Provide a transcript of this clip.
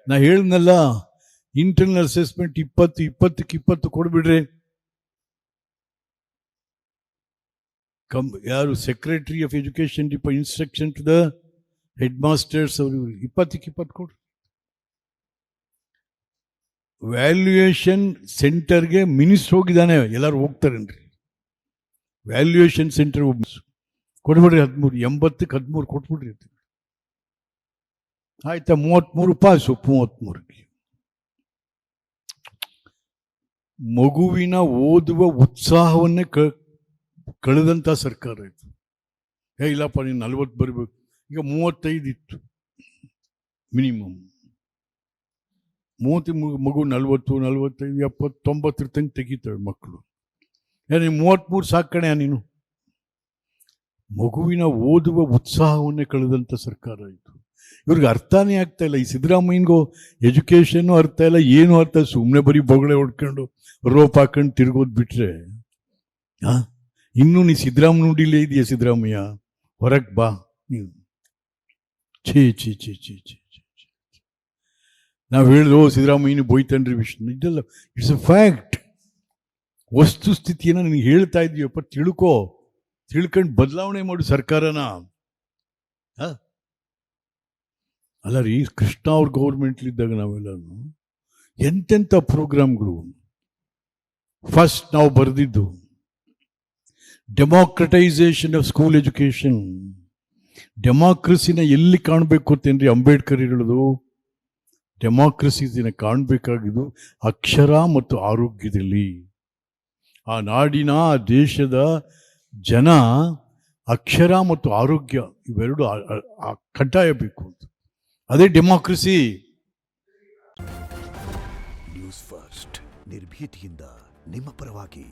ನಾ ಹೇಳಿದ್ನಲ್ಲ, internal assessment 20 ಕೊಡ್ಬಿಡ್ರಿ. ಯಾರು secretary of education instruction to the head masters ಅವರು 20 ಕೊಡ್ರಿ. ವ್ಯಾಲ್ಯೂಯೇಷನ್ ಸೆಂಟರ್ಗೆ ಮಿನಿಸ್ಟರ್ ಹೋಗಿದ್ದಾನೆ, ಎಲ್ಲರೂ ಹೋಗ್ತಾರೇನ್ರಿ? Valuation centre ಕೊಡ್ಬಿಡ್ರಿ. 80ಕ್ಕೆ 13 ಕೊಟ್ಬಿಡ್ರಿ. ಆಯ್ತಾ? 33 ಪಾಸು. 33ಕ್ಕೆ ಮಗುವಿನ ಓದುವ ಉತ್ಸಾಹವನ್ನೇ ಕಳೆದಂಥ ಸರ್ಕಾರ ಇತ್ತು. ಇಲ್ಲಪ್ಪ ನೀನು 40 ಬರಬೇಕು, ಈಗ 35 ಇತ್ತು ಮಿನಿಮಮ್. 30 ಮಗು 40, 45, 70, 90 ತನಕ ತೆಗಿತವೆ ಮಕ್ಕಳು. ನೀನು 33 ಸಾಕಣೆ. ನೀನು ಮಗುವಿನ ಓದುವ ಉತ್ಸಾಹವನ್ನೇ ಕಳೆದಂಥ ಸರ್ಕಾರ ಇತ್ತು. ಇವ್ರಿಗೆ ಅರ್ಥನೇ ಆಗ್ತಾ ಇಲ್ಲ. ಈ ಸಿದ್ದರಾಮಯ್ಯನಿಗೂ ಎಜುಕೇಷನ್ನು ಅರ್ಥ ಇಲ್ಲ, ಏನು ಅರ್ಥ. ಸುಮ್ಮನೆ ಬರೀ ಬೊಗಳೆ ಹೊಡ್ಕೊಂಡು ರೋಪ್ ಹಾಕೊಂಡು ತಿರ್ಗೋದು ಬಿಟ್ರೆ. ಇನ್ನೂ ನೀ ಸಿದ್ದರಾಮಯ್ಯ ನುಡಿಲೇ ಇದೆಯಾ? ಸಿದ್ದರಾಮಯ್ಯ ಹೊರಗೆ ಬಾ ನೀವು. ಛೀ ಛೀ ಛೀ ಛೀ ಛೀ ಛೀ. ನಾವು ಹೇಳಿದ್ವು ಸಿದ್ದರಾಮಯ್ಯನ ಬೋಯ್ತನ್ರಿ ವಿಷ್ಣು. ಇದೆಲ್ಲ ಇಟ್ಸ್ ಎ ಫ್ಯಾಕ್ಟ್. ವಸ್ತು ಸ್ಥಿತಿಯನ್ನು ನಿನಗೆ ಹೇಳ್ತಾ ಇದೀಯಪ್ಪ. ತಿಳ್ಕೊಂಡು ಬದಲಾವಣೆ ಮಾಡು ಸರ್ಕಾರನ. ಅಲ್ಲ ರೀ, ಕೃಷ್ಣ ಅವ್ರ ಗೌರ್ಮೆಂಟ್ಲಿದ್ದಾಗ ನಾವೆಲ್ಲರೂ ಎಂತೆಂಥ ಪ್ರೋಗ್ರಾಮ್ಗಳು. ಫಸ್ಟ್ ನಾವು ಬರೆದಿದ್ದು ಡೆಮಾಕ್ರಟೈಸೇಷನ್ ಆಫ್ ಸ್ಕೂಲ್ ಎಜುಕೇಶನ್. ಡೆಮಾಕ್ರಸಿನ ಎಲ್ಲಿ ಕಾಣಬೇಕು ಅಂತೇನ್ರಿ ಅಂಬೇಡ್ಕರ್ ಹೇಳೋದು? ಡೆಮಾಕ್ರಸಿನ ಕಾಣಬೇಕಾಗಿದ್ದು ಅಕ್ಷರ ಮತ್ತು ಆರೋಗ್ಯದಲ್ಲಿ. ಆ ನಾಡಿನ, ಆ ದೇಶದ ಜನ ಅಕ್ಷರ ಮತ್ತು ಆರೋಗ್ಯ ಇವೆರಡು ಕಡ್ಡಾಯ ಬೇಕು ಅಂತ. ಅದೇ ಡೆಮಾಕ್ರಸಿ. ನ್ಯೂಸ್ ಫಸ್ಟ್, ನಿರ್ಭೀತಿಯಿಂದ ನಿಮ್ಮ ಪರವಾಗಿ.